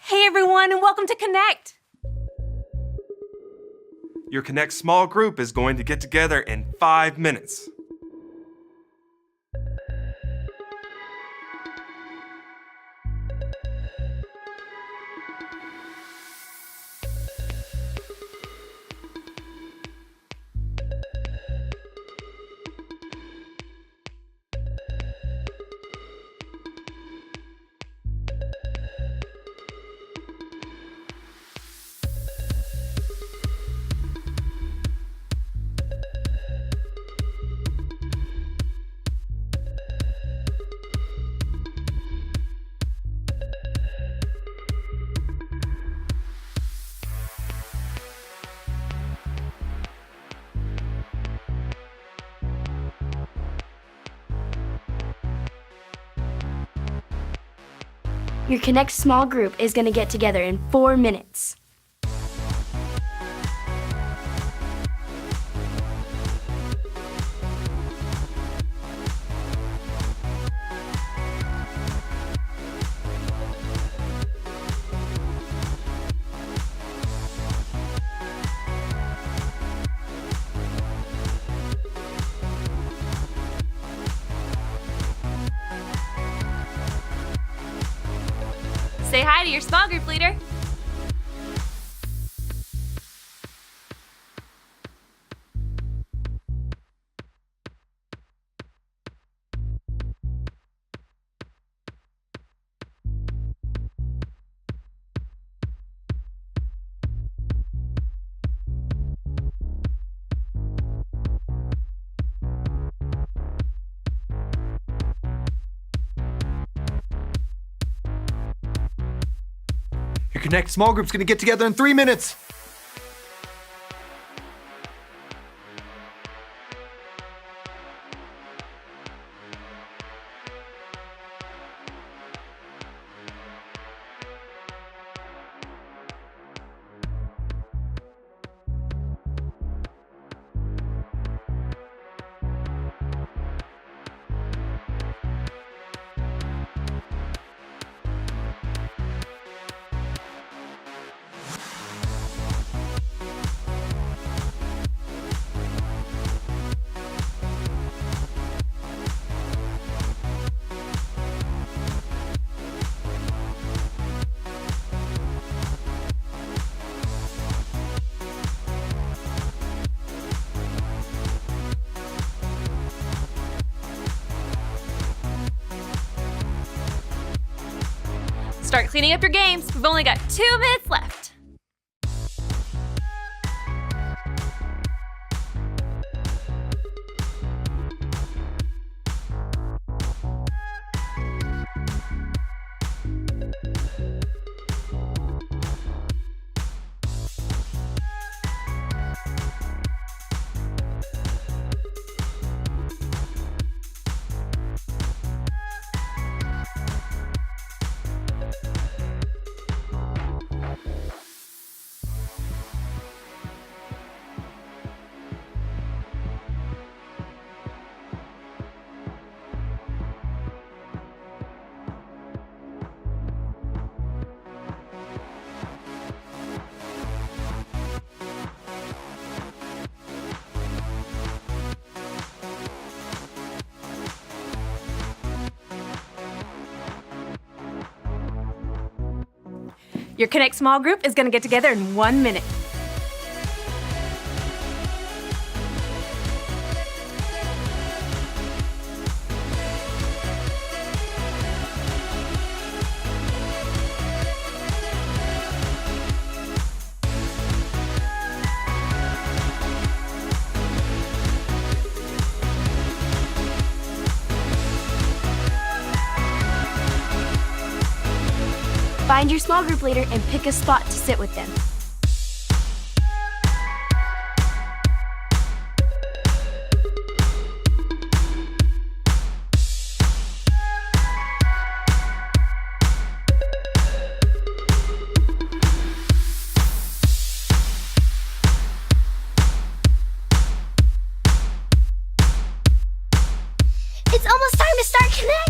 Hey everyone, and welcome to Connect. Your Connect small group is going to get together in 5 minutes. Your Connect small group is going to get together in 4 minutes. Say hi to your small group leader. Your Connect small group's gonna get together in 3 minutes. Start cleaning up your games. We've only got 2 minutes left. Your Connect small group is going to get together in 1 minute. Find your small group leader and pick a spot to sit with them. It's almost time to start Connect!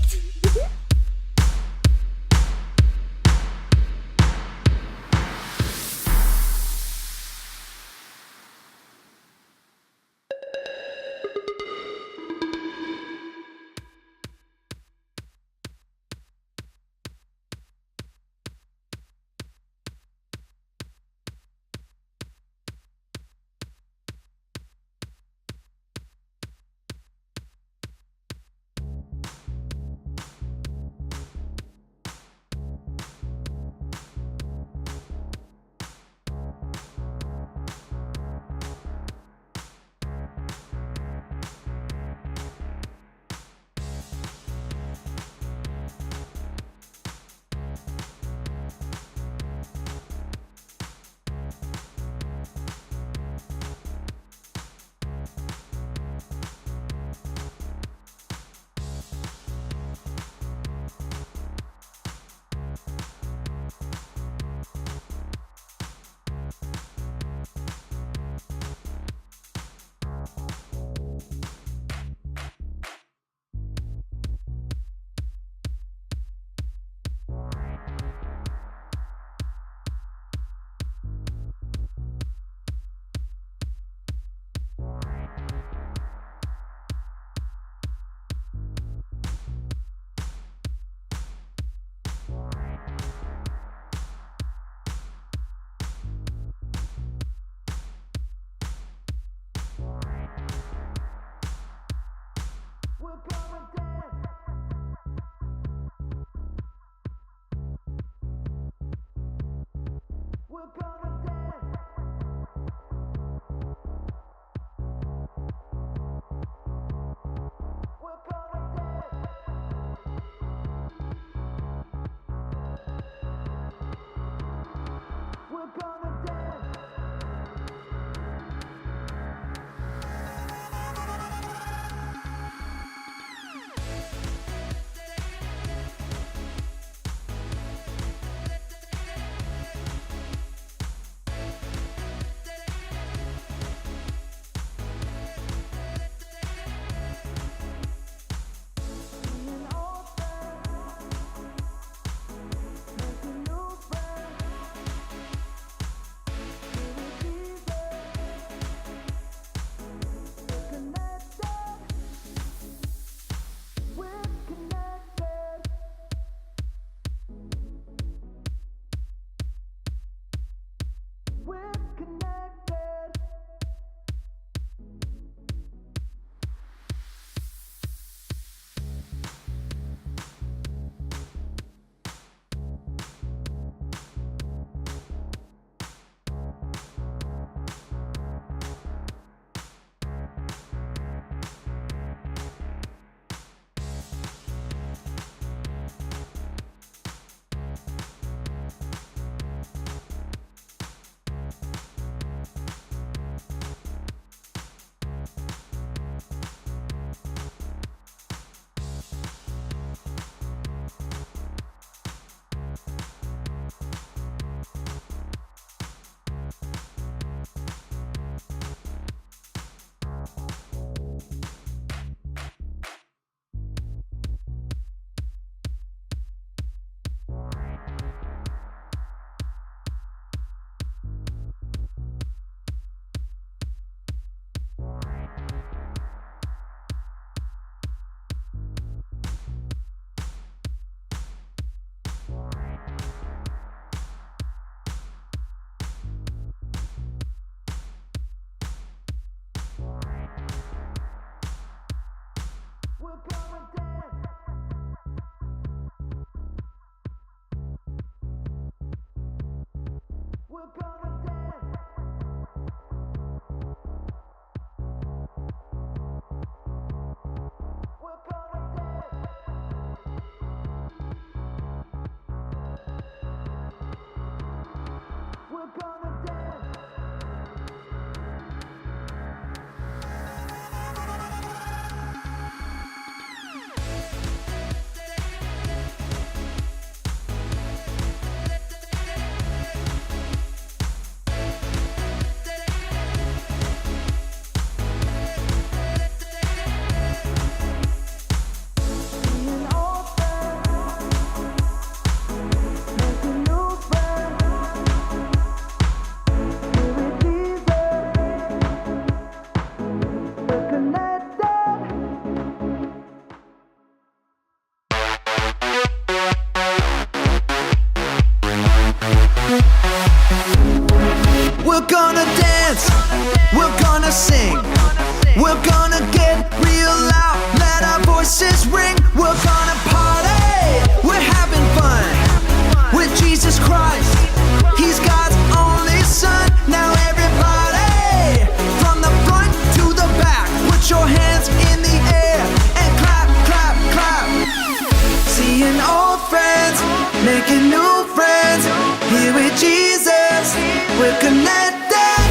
making new friends. Here with Jesus, we're connected.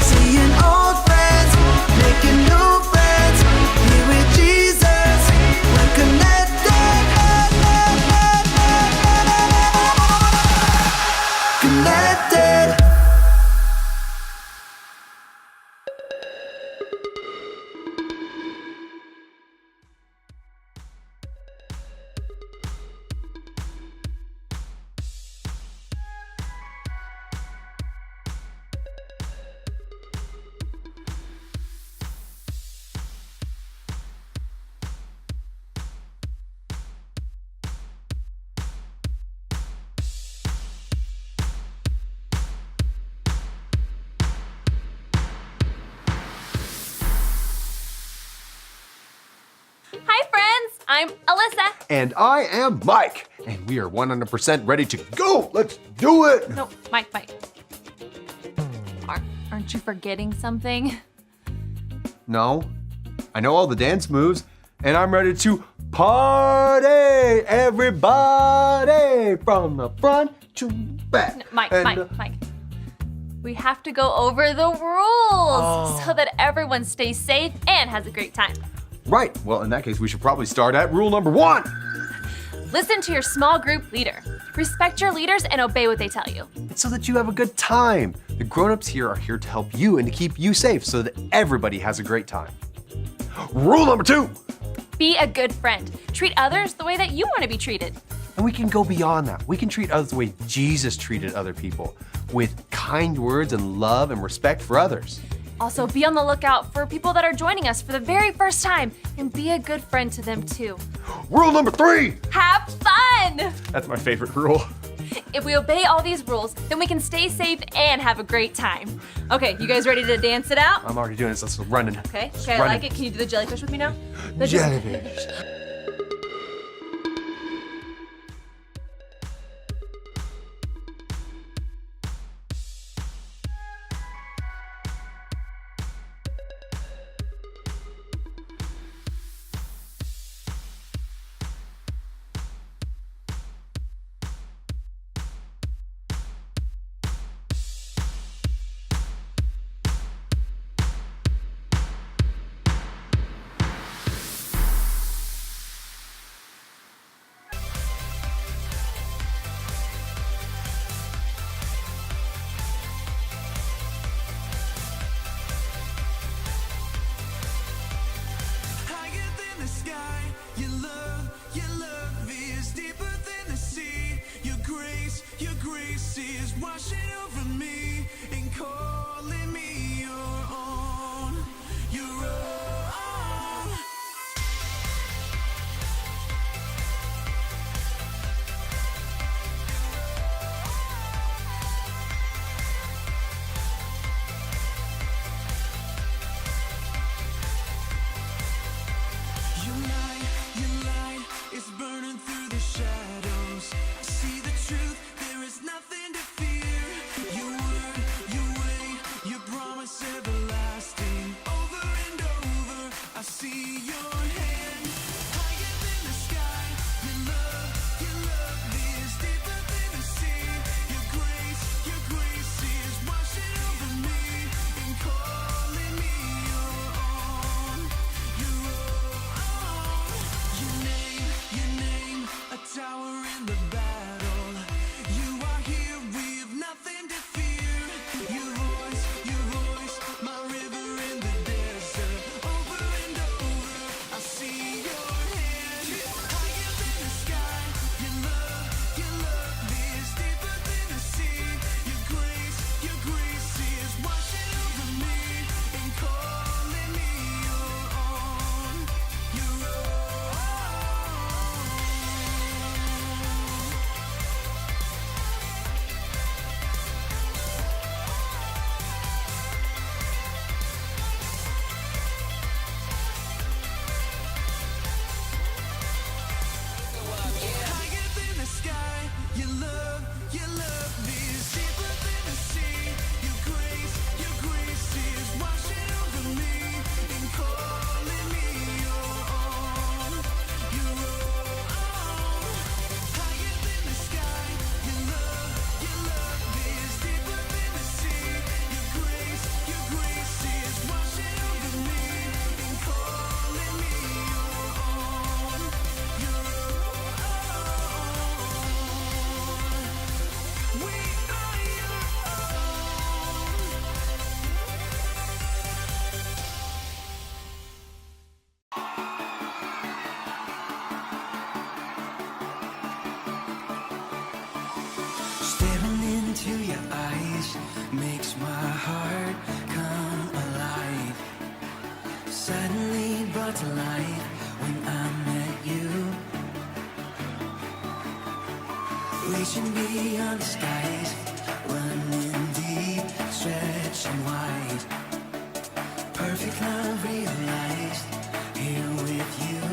Seeing old friends, making new friends. Here with Jesus, we're connected. Connected. Hi, friends. I'm Alyssa. And I am Mike. And we are 100% ready to go. Let's do it. No, Mike. Aren't you forgetting something? No, I know all the dance moves, and I'm ready to party, everybody, from the front to back. Mike. And, We have to go over the rules so that everyone stays safe and has a great time. Right, well, in that case, we should probably start at rule number 1. Listen to your small group leader. Respect your leaders and obey what they tell you. It's so that you have a good time. The grown-ups here are here to help you and to keep you safe so that everybody has a great time. Rule number 2. Be a good friend. Treat others the way that you want to be treated. And we can go beyond that. We can treat others the way Jesus treated other people, with kind words and love and respect for others. Also, be on the lookout for people that are joining us for the very first time and be a good friend to them too. Rule number 3. Have fun! That's my favorite rule. If we obey all these rules, then we can stay safe and have a great time. Okay, you guys ready to dance it out? I'm already doing this. Let's run it. Okay, I like it. Can you do the jellyfish with me now? The Jellyfish. brought to life when I met you. Reaching beyond the skies, running deep, stretching wide. Perfect love realized here with you.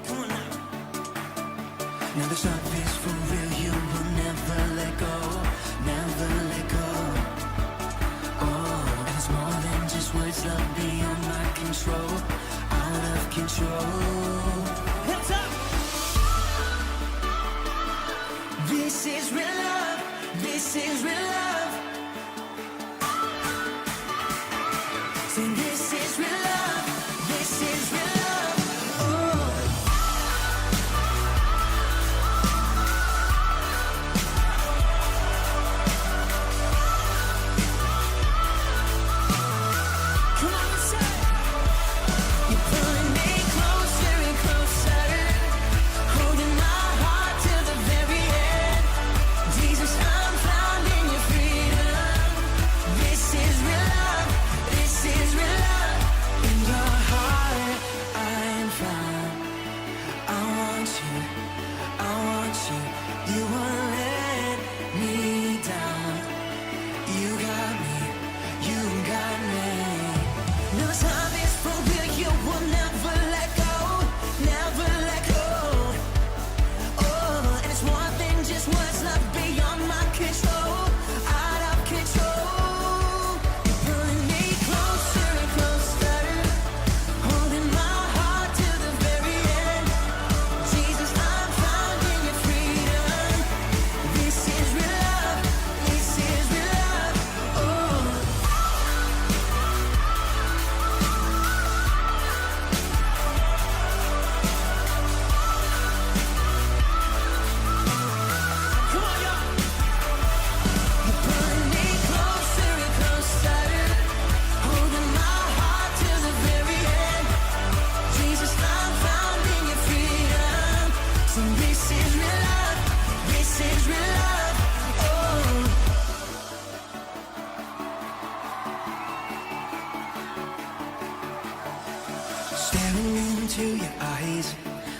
Come on now. Now this love is for real, you will never let go, never let go. Oh, and it's more than just words, love beyond my control, out of control. Hands up! This is real love, this is real love. Sing, this is real love, this is real love. Oh. Come on, let's say it. You're pulling me closer and closer, holding my heart till the very end. Jesus, I'm found in your freedom. This is real love, this is real love. In your heart, I am found. I want you, I want you. You won't let me down. You got me, you got me. No time is for real, you will never let go, never let go. Oh, and it's more than just what's love beyond my control, out of control. You're pulling me closer and closer, holding my heart to the very end. Jesus, I'm found in your freedom. This is real love, this is real love. Oh. Come on, y'all. You're pulling me closer and closer, holding my heart to the very end. Jesus, I'm found in your freedom. So this is real love, this is real love. Oh. Staring into your eyes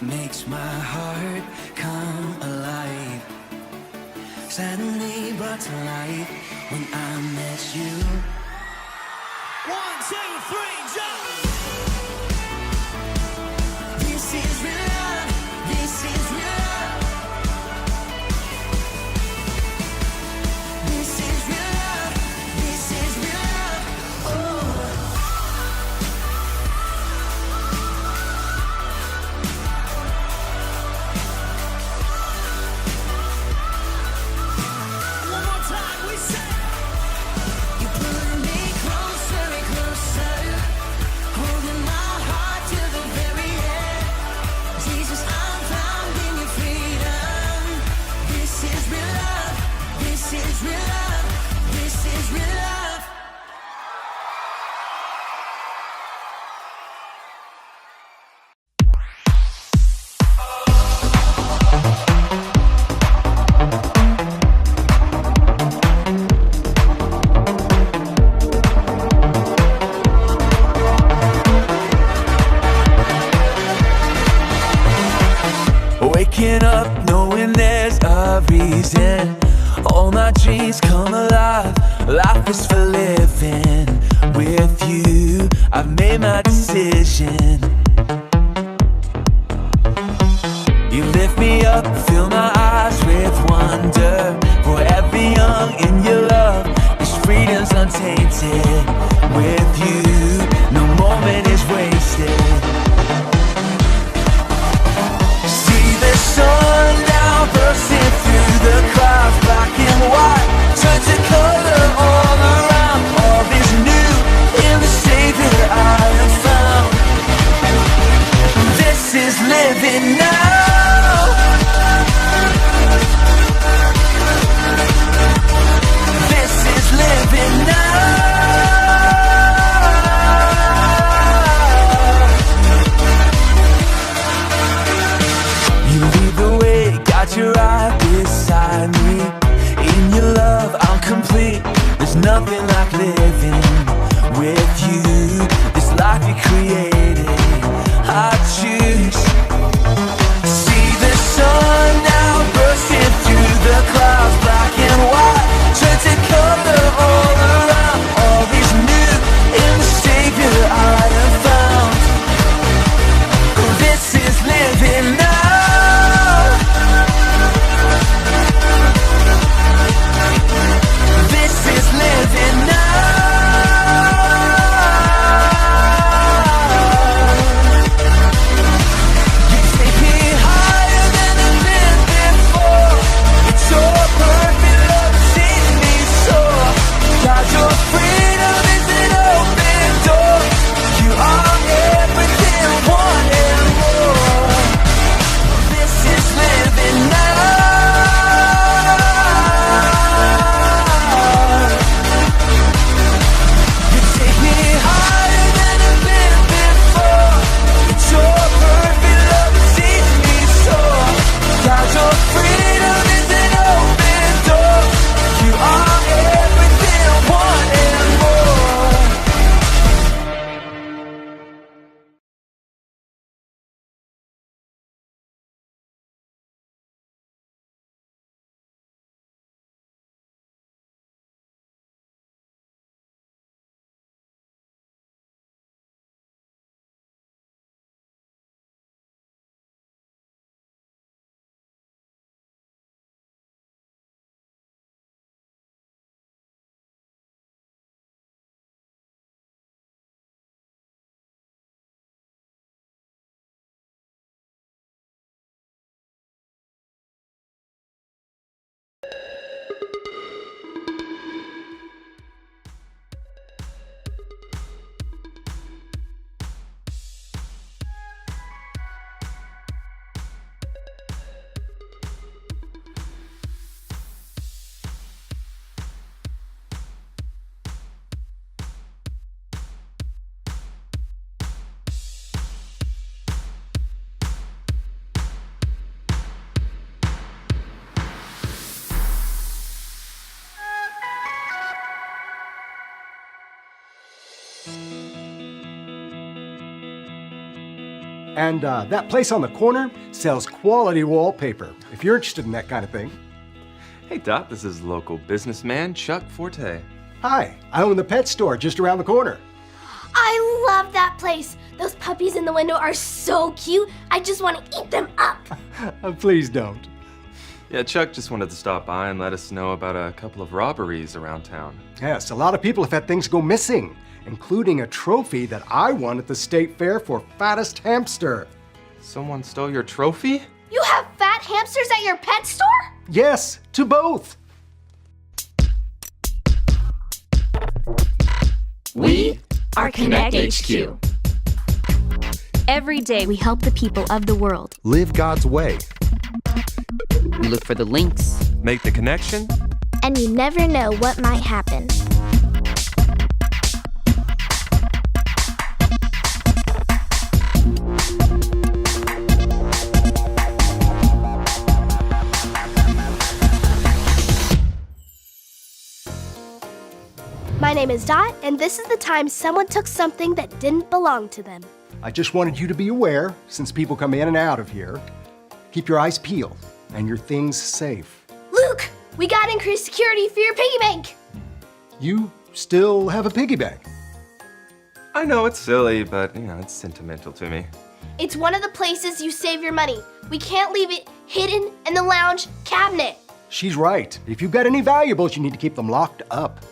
makes my heart come alive. Suddenly brought to life when I met you. 1, 2, 3, jump! This is real love, this is real love. This is real love, this is real love. Oh. One more time, we say. You're pulling me closer and closer, holding my heart to the very end. Jesus, I'm found in your freedom. This is real love, this is real love, this is real love. Waking up knowing there's a reason. All my dreams come alive. Life is for living. With you, I've made my decision. You lift me up, fill my eyes with wonder. Forever young in your love, this freedom's untainted. With you, no moment is wasted. See the sun now bursting through the clouds. Black and white turn to color all around. All is new in the Savior I have found. This is living now. And that place on the corner sells quality wallpaper, if you're interested in that kind of thing. Hey, Dot, this is local businessman Chuck Forte. Hi, I own the pet store just around the corner. I love that place. Those puppies in the window are so cute. I just want to eat them up. Please don't. Yeah, Chuck just wanted to stop by and let us know about a couple of robberies around town. Yes, a lot of people have had things go missing, including a trophy that I won at the state fair for fattest hamster. Someone stole your trophy? You have fat hamsters at your pet store? Yes, to both. We are Connect HQ. Every day we help the people of the world. Live God's way. We look for the links. Make the connection? And you never know what might happen. My name is Dot, and this is the time someone took something that didn't belong to them. I just wanted you to be aware, since people come in and out of here, keep your eyes peeled and your things safe. Luke, we got increased security for your piggy bank. You still have a piggy bank. I know it's silly, but it's sentimental to me. It's one of the places you save your money. We can't leave it hidden in the lounge cabinet. She's right. If you've got any valuables, you need to keep them locked up.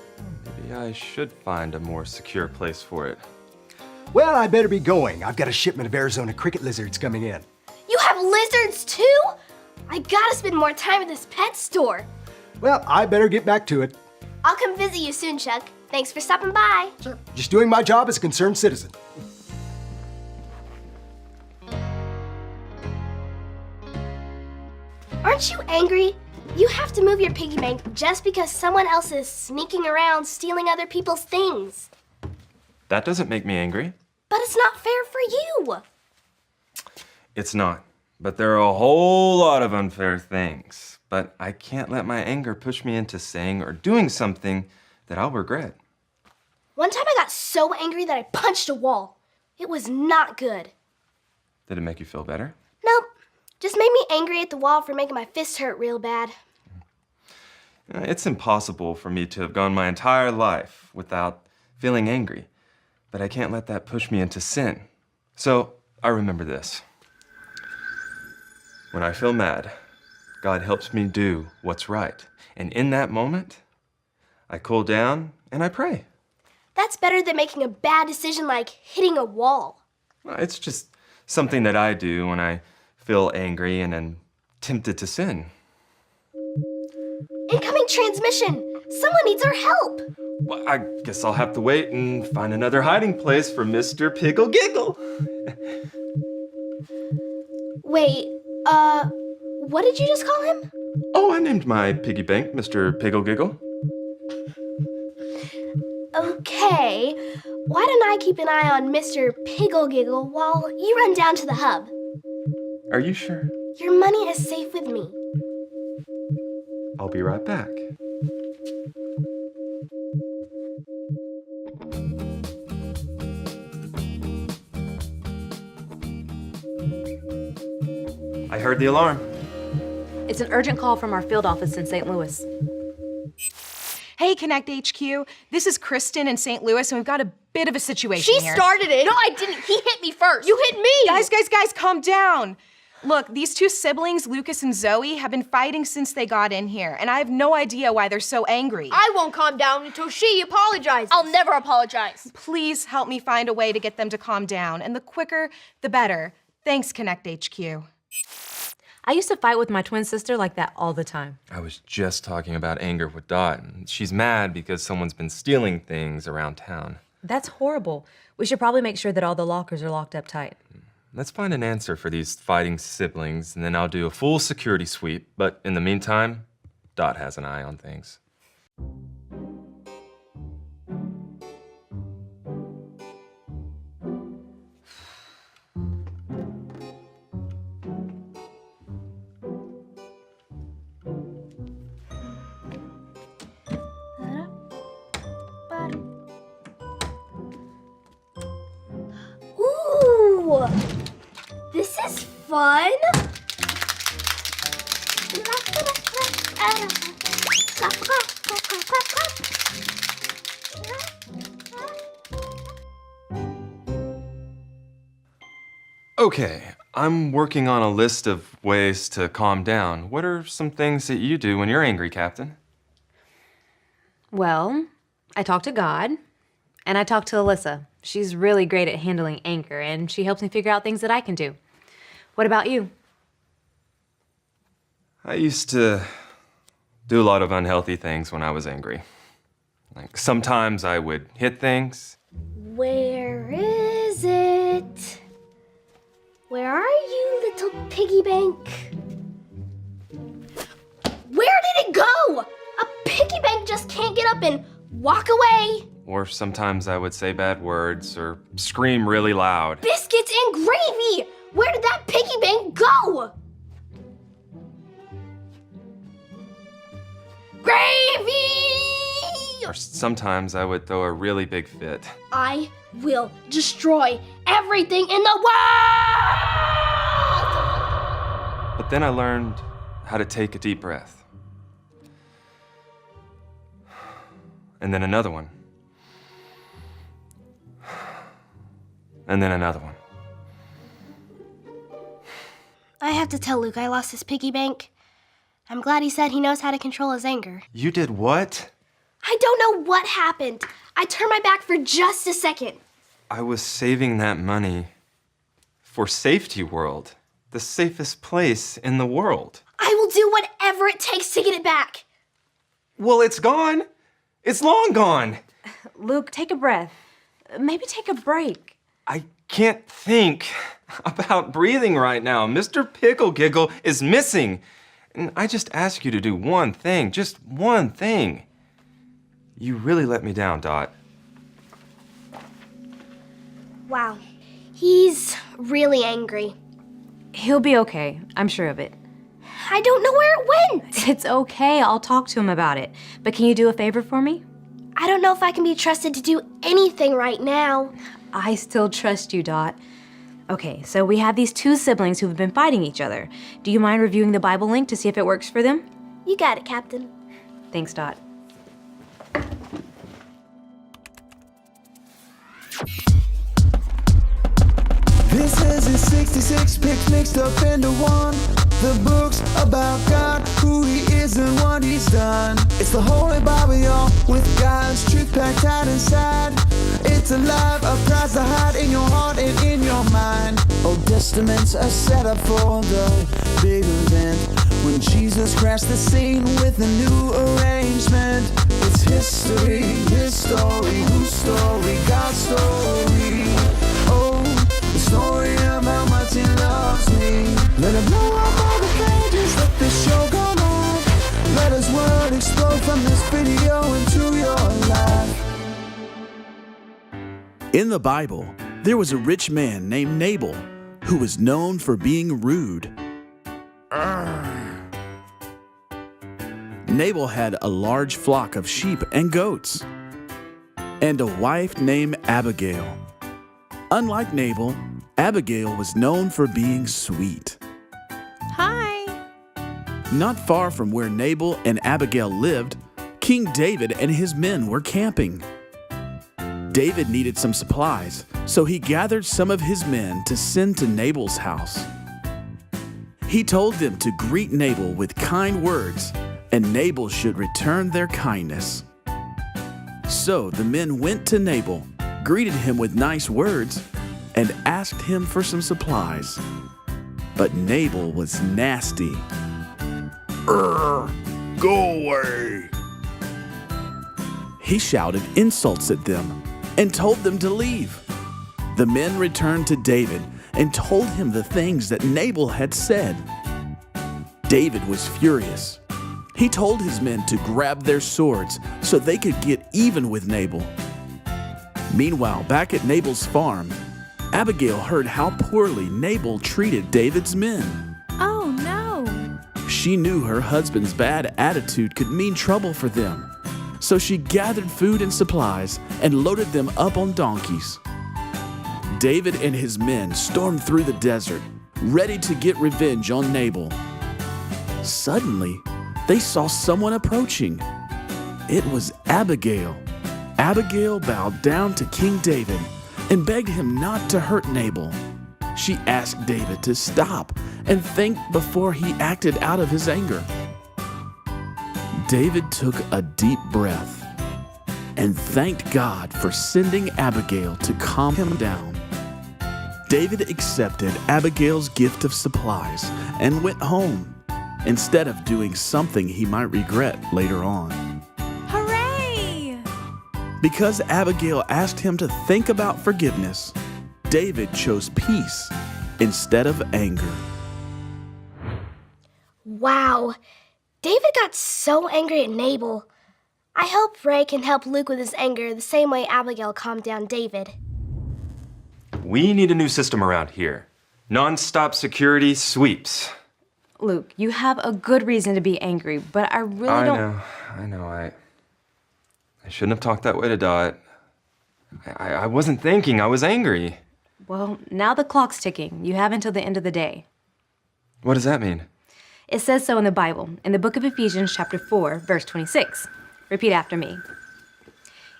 Maybe I should find a more secure place for it. Well, I better be going. I've got a shipment of Arizona cricket lizards coming in. You have lizards too? I gotta spend more time at this pet store. Well, I better get back to it. I'll come visit you soon, Chuck. Thanks for stopping by. Just doing my job as a concerned citizen. Aren't you angry? You have to move your piggy bank just because someone else is sneaking around stealing other people's things. That doesn't make me angry. But it's not fair for you. It's not. But there are a whole lot of unfair things. But I can't let my anger push me into saying or doing something that I'll regret. One time I got so angry that I punched a wall. It was not good. Did it make you feel better? Nope. Just made me angry at the wall for making my fist hurt real bad. It's impossible for me to have gone my entire life without feeling angry. But I can't let that push me into sin. So I remember this. When I feel mad, God helps me do what's right. And in that moment, I cool down and I pray. That's better than making a bad decision like hitting a wall. It's just something that I do when I feel angry and am tempted to sin. Incoming transmission! Someone needs our help! Well, I guess I'll have to wait and find another hiding place for Mr. Piggle Giggle. Wait, what did you just call him? Oh, I named my piggy bank Mr. Piggle Giggle. Okay, why don't I keep an eye on Mr. Piggle Giggle while you run down to the hub? Are you sure? Your money is safe with me. I'll be right back. I heard the alarm. It's an urgent call from our field office in St. Louis. Hey, Connect HQ. This is Kristen in St. Louis, and we've got a bit of a situation She here. started it. No, I didn't. He hit me first. You hit me. Guys, calm down. Look, these two siblings, Lucas and Zoe, have been fighting since they got in here, and I have no idea why they're so angry. I won't calm down until she apologizes. I'll never apologize. Please help me find a way to get them to calm down, and the quicker, the better. Thanks, Connect HQ. I used to fight with my twin sister like that all the time. I was just talking about anger with Dot. She's mad because someone's been stealing things around town. That's horrible. We should probably make sure that all the lockers are locked up tight. Let's find an answer for these fighting siblings, and then I'll do a full security sweep. But in the meantime, Dot has an eye on things. Ooh! fun. Okay, I'm working on a list of ways to calm down. What are some things that you do when you're angry, Captain? Well, I talk to God, and I talk to Alyssa. She's really great at handling anger, and she helps me figure out things that I can do. What about you? I used to do a lot of unhealthy things when I was angry. Like sometimes I would hit things. Where is it? Where are you, little piggy bank? Where did it go? A piggy bank just can't get up and walk away. Or sometimes I would say bad words or scream really loud. Biscuits and gravy! Where did that piggy bank go? Gravy! Or sometimes I would throw a really big fit. I will destroy everything in the world! But then I learned how to take a deep breath. And then another one. And then another one. I have to tell Luke I lost his piggy bank. I'm glad he said he knows how to control his anger. You did what? I don't know what happened. I turned my back for just a second. I was saving that money for Safety World, the safest place in the world. I will do whatever it takes to get it back. Well, it's gone. It's long gone. Luke, take a breath. Maybe take a break. I can't think about breathing right now. Mr. Pickle Giggle is missing. And I just ask you to do one thing, just one thing. You really let me down, Dot. Wow. He's really angry. He'll be okay. I'm sure of it. I don't know where it went. It's okay. I'll talk to him about it. But can you do a favor for me? I don't know if I can be trusted to do anything right now. I still trust you, Dot. Okay, so we have these two siblings who've been fighting each other. Do you mind reviewing the Bible link to see if it works for them? You got it, Captain. Thanks, Dot. This is his 66 picks mixed up into one. The books about God, who he is and what he's done. It's the Holy Bible, y'all, with God's truth packed out inside. It's alive, a prize to hide in your heart and in your mind. Old Testaments are set up for the big event when Jesus crashed the scene with a new arrangement. It's history, his story, whose story, God's story. Oh, the story of how much he loves me. Let it blow up all the pages, let this show go live. Let his word explode from this video into your life. In the Bible, there was a rich man named Nabal who was known for being rude. Nabal had a large flock of sheep and goats, and a wife named Abigail. Unlike Nabal, Abigail was known for being sweet. Hi. Not far from where Nabal and Abigail lived, King David and his men were camping. David needed some supplies, so he gathered some of his men to send to Nabal's house. He told them to greet Nabal with kind words, and Nabal should return their kindness. So the men went to Nabal, greeted him with nice words, and asked him for some supplies. But Nabal was nasty. Go away! He shouted insults at them and told them to leave. The men returned to David and told him the things that Nabal had said. David was furious. He told his men to grab their swords so they could get even with Nabal. Meanwhile, back at Nabal's farm, Abigail heard how poorly Nabal treated David's men. Oh, no. She knew her husband's bad attitude could mean trouble for them. So she gathered food and supplies and loaded them up on donkeys. David and his men stormed through the desert, ready to get revenge on Nabal. Suddenly, they saw someone approaching. It was Abigail. Abigail bowed down to King David and begged him not to hurt Nabal. She asked David to stop and think before he acted out of his anger. David took a deep breath and thanked God for sending Abigail to calm him down. David accepted Abigail's gift of supplies and went home instead of doing something he might regret later on. Hooray! Because Abigail asked him to think about forgiveness, David chose peace instead of anger. Wow, David got so angry at Nabal. I hope Ray can help Luke with his anger the same way Abigail calmed down David. We need a new system around here. Non-stop security sweeps. Luke, you have a good reason to be angry, but I really don't... I know. I shouldn't have talked that way to Dot. I wasn't thinking. I was angry. Well, now the clock's ticking. You have until the end of the day. What does that mean? It says so in the Bible, in the book of Ephesians, chapter 4, verse 26. Repeat after me.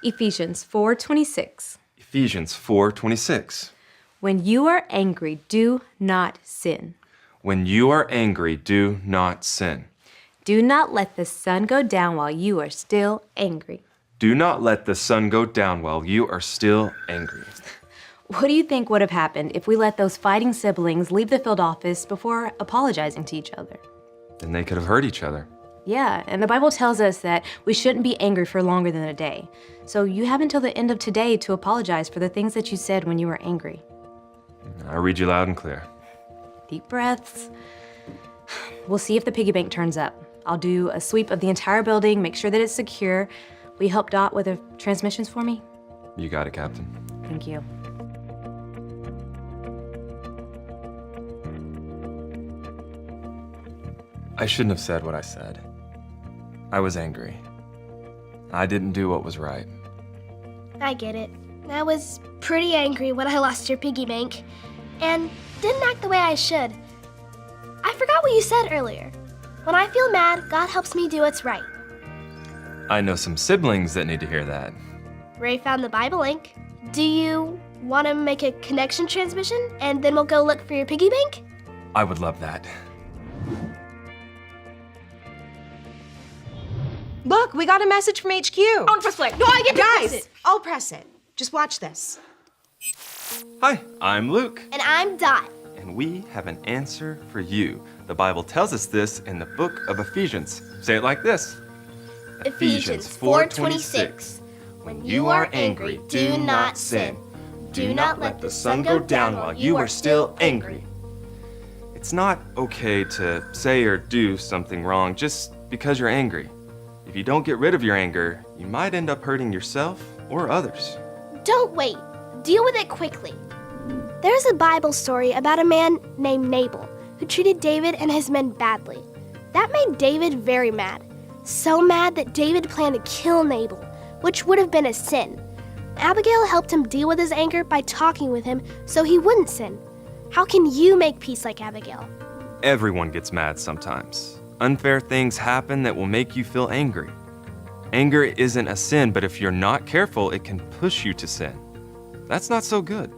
Ephesians 4:26. Ephesians 4:26. When you are angry, do not sin. When you are angry, do not sin. Do not let the sun go down while you are still angry. Do not let the sun go down while you are still angry. What do you think would have happened if we let those fighting siblings leave the field office before apologizing to each other? Then they could have hurt each other. Yeah, and the Bible tells us that we shouldn't be angry for longer than a day. So you have until the end of today to apologize for the things that you said when you were angry. I read you loud and clear. Deep breaths. We'll see if the piggy bank turns up. I'll do a sweep of the entire building, make sure that it's secure. Will you help Dot with the transmissions for me? You got it, Captain. Thank you. I shouldn't have said what I said. I was angry. I didn't do what was right. I get it. I was pretty angry when I lost your piggy bank and didn't act the way I should. I forgot what you said earlier. When I feel mad, God helps me do what's right. I know some siblings that need to hear that. Ray found the Bible link. Do you want to make a connection transmission and then we'll go look for your piggy bank? I would love that. Look, we got a message from HQ. I want to press play. No, I get to press Guys, it. I'll press it. Just watch this. Hi, I'm Luke. And I'm Dot. And we have an answer for you. The Bible tells us this in the book of Ephesians. Say it like this. Ephesians 4:26. When you are angry, do not sin. Do not let the sun go down while you are still angry. It's not okay to say or do something wrong just because you're angry. If you don't get rid of your anger, you might end up hurting yourself or others. Don't wait. Deal with it quickly. There's a Bible story about a man named Nabal who treated David and his men badly. That made David very mad. So mad that David planned to kill Nabal, which would have been a sin. Abigail helped him deal with his anger by talking with him so he wouldn't sin. How can you make peace like Abigail? Everyone gets mad sometimes. Unfair things happen that will make you feel angry. Anger isn't a sin, but if you're not careful, it can push you to sin. That's not so good.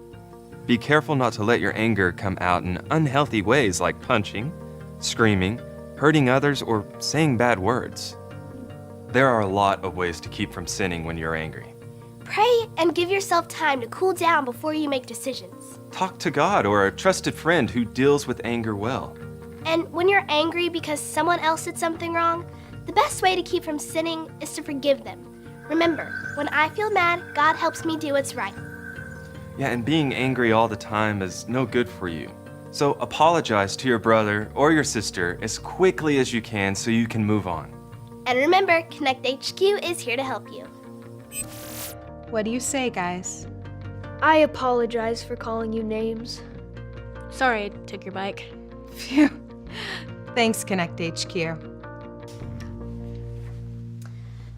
Be careful not to let your anger come out in unhealthy ways like punching, screaming, hurting others, or saying bad words. There are a lot of ways to keep from sinning when you're angry. Pray and give yourself time to cool down before you make decisions. Talk to God or a trusted friend who deals with anger well. And when you're angry because someone else did something wrong, the best way to keep from sinning is to forgive them. Remember, when I feel mad, God helps me do what's right. Yeah, and being angry all the time is no good for you. So apologize to your brother or your sister as quickly as you can so you can move on. And remember, Connect HQ is here to help you. What do you say, guys? I apologize for calling you names. Sorry I took your bike. Phew. Thanks, Connect HQ.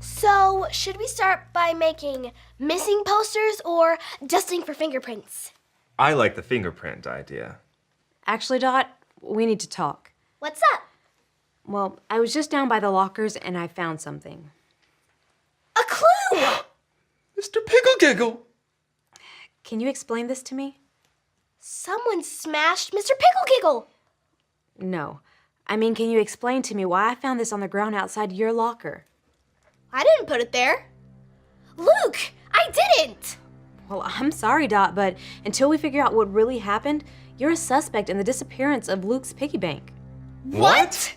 So, should we start by making missing posters or dusting for fingerprints? I like the fingerprint idea. Actually, Dot, we need to talk. What's up? Well, I was just down by the lockers and I found something. A clue! Mr. Pickle Giggle! Can you explain this to me? Someone smashed Mr. Pickle Giggle! No. I mean, can you explain to me why I found this on the ground outside your locker? I didn't put it there. Luke, I didn't! Well, I'm sorry, Dot, but until we figure out what really happened, you're a suspect in the disappearance of Luke's piggy bank. What?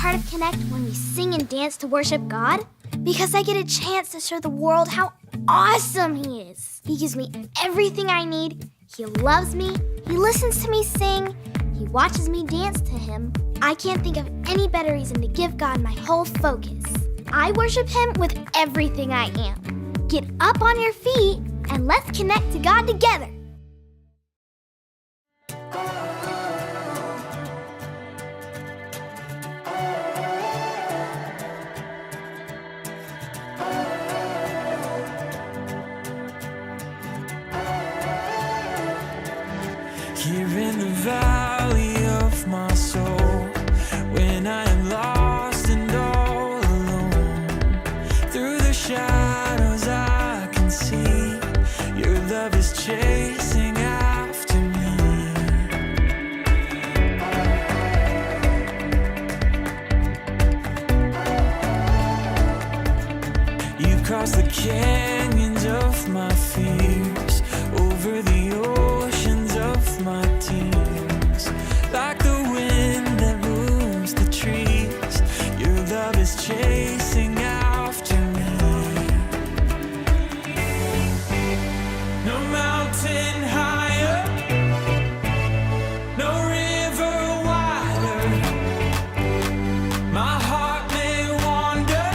part of Connect when we sing and dance to worship God? Because I get a chance to show the world how awesome He is. He gives me everything I need. He loves me. He listens to me sing. He watches me dance to Him. I can't think of any better reason to give God my whole focus. I worship Him with everything I am. Get up on your feet and let's connect to God together. Here in the valley of my soul, when I am lost and all alone, through the shadows I can see your love is chasing after me. You cross the canyons of my fears, over the oceans of my tears, like the wind that moves the trees. Your love is chasing after me. No mountain higher, no river wider. My heart may wander,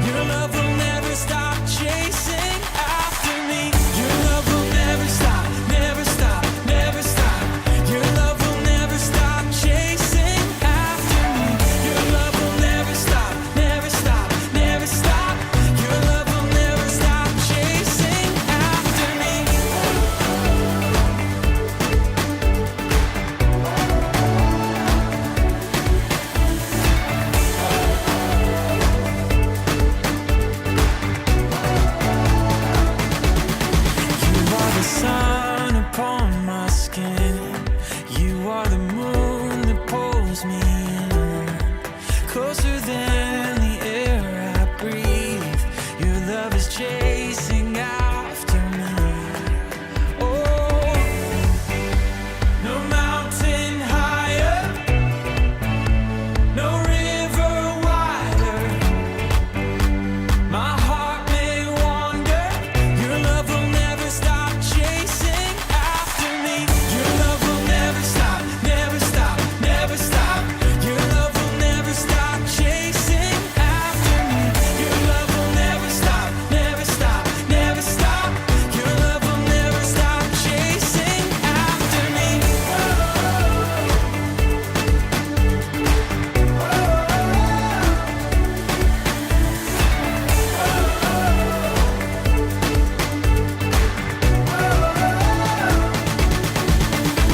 your love will never stop chasing after me. Your love will never stop, never stop, never stop. Your love will never stop chasing after me. Your love will never stop, never stop, never stop. Your love will never stop chasing after me. You are the sun upon my skin. You are the moon that pulls me in, closer than the air I breathe. Your love is chasing after me. Oh, no mountain higher, no river wider. My heart may wander, your love will never stop chasing after me. Your love will never stop, never stop, never stop. Your love will never stop chasing after me. Your love will never stop, never stop, never stop. Your love will never stop chasing after me.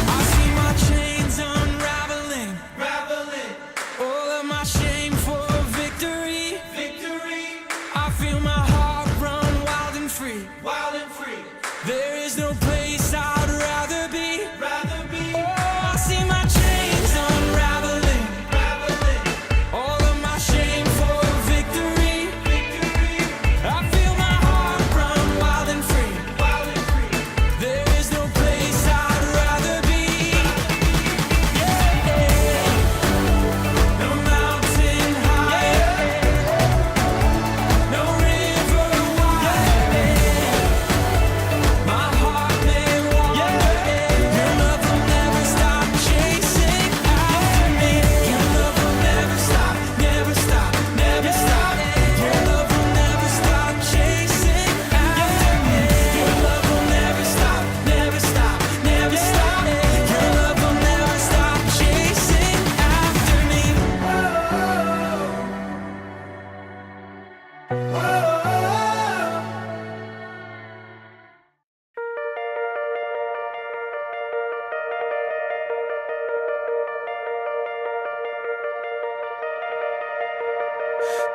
I see my chains unraveling, all of my shame for victory. I feel my heart run wild and free. There is no place I'd rather be. Oh, I see my chains unraveling, all of my shame for victory. I feel my heart run wild and free. There is no place I'd rather be. No mountain higher, no river wider. My heart may wander, your love will never stop chasing after me. Your love will never stop, never stop, never stop. Your love will never stop chasing after me. Your love will never stop, never stop, never stop. Your love will never stop chasing after me.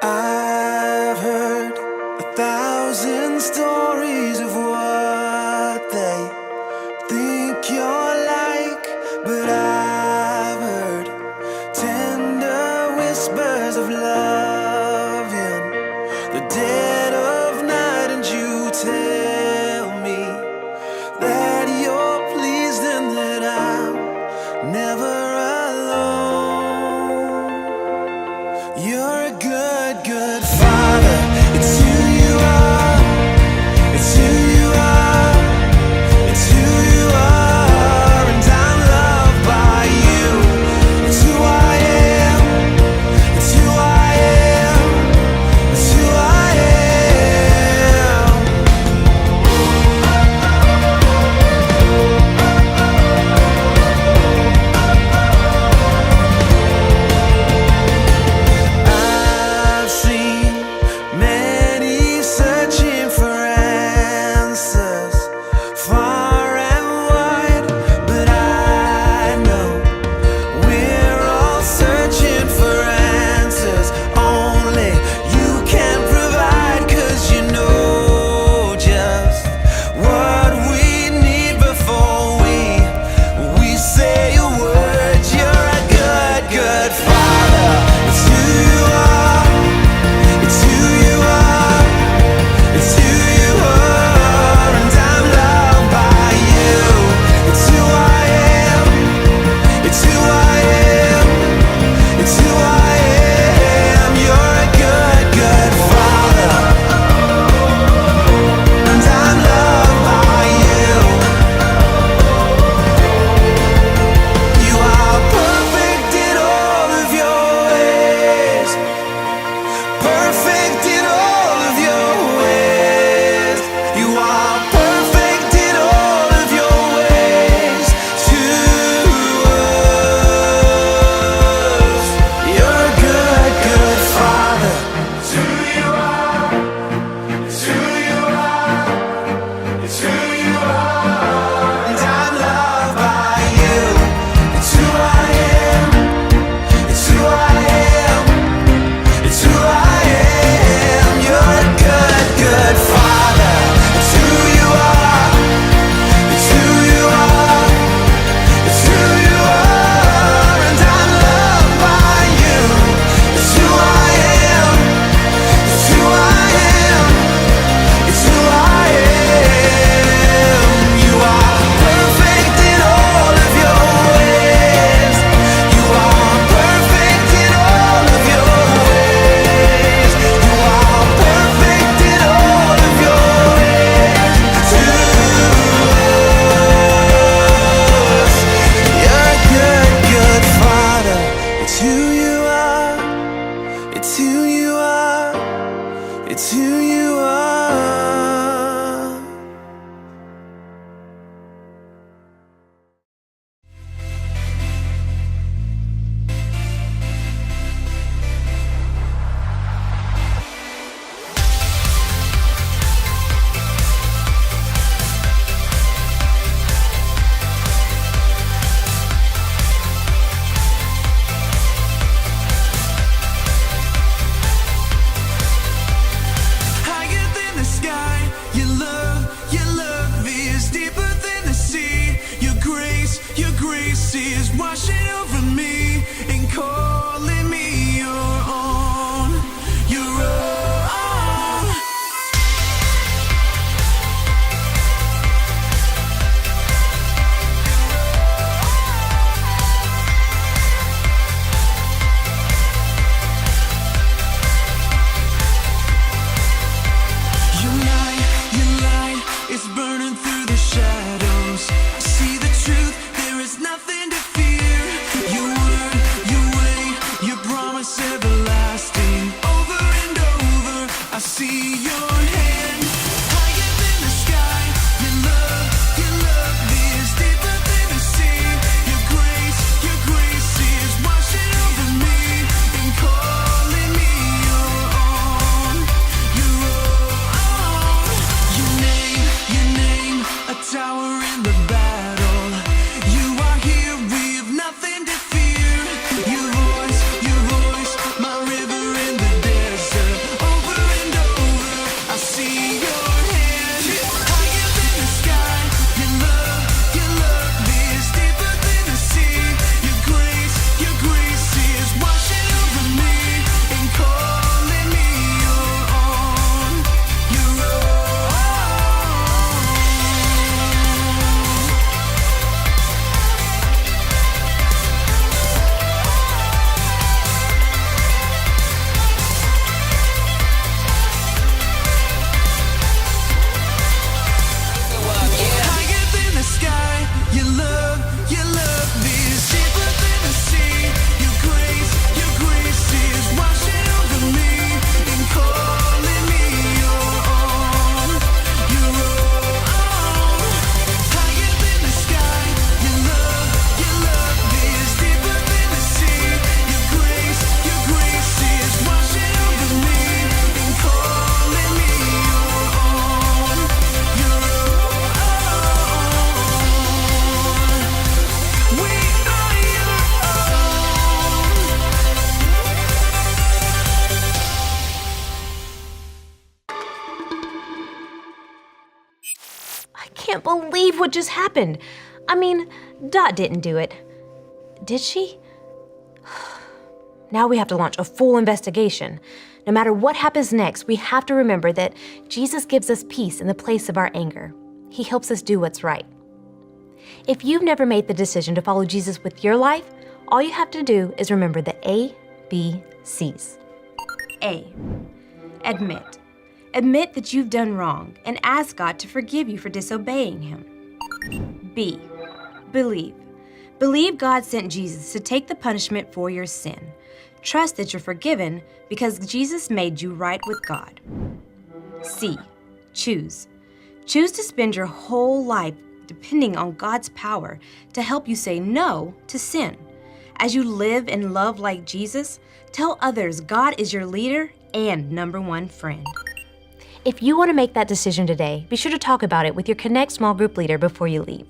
I've heard 1,000 stories of what they think you're like, but I've heard tender whispers of love in the dead of night, and you tell me that you're pleased and that I'm never alone. mercy is washing over me and calling me your own, your own. It's burning through the shadows. I see the truth, there is nothing to fear. Your word, your way, your promise everlasting. Over and over, I see your hand. Higher than the sky, your love is deeper than the sea. Your grace is washing over me and calling me your own, your own. Your name, a tower in the battle. You are here, we have nothing to fear. Your voice, my river in the desert. Over and over, I see your hand. Higher than the sky, your love is deeper than the sea. Your grace is washing over me and calling me your own, your own. Higher than the sky, your love is deeper than the sea. Your grace is washing over me and calling me your own, your own. Higher than the sky, your love is deeper than the sea. Your grace is washing over me and calling me your own, your own. We are your own. I can't believe what just happened. I mean, Dot didn't do it. Did she? Now we have to launch a full investigation. No matter what happens next, we have to remember that Jesus gives us peace in the place of our anger. He helps us do what's right. If you've never made the decision to follow Jesus with your life, all you have to do is remember the ABCs. A. Admit. Admit that you've done wrong and ask God to forgive you for disobeying Him. B. Believe. Believe God sent Jesus to take the punishment for your sin. Trust that you're forgiven because Jesus made you right with God. C. Choose. Choose to spend your whole life depending on God's power to help you say no to sin. As you live and love like Jesus, tell others God is your leader and number one friend. If you want to make that decision today, be sure to talk about it with your Connect small group leader before you leave.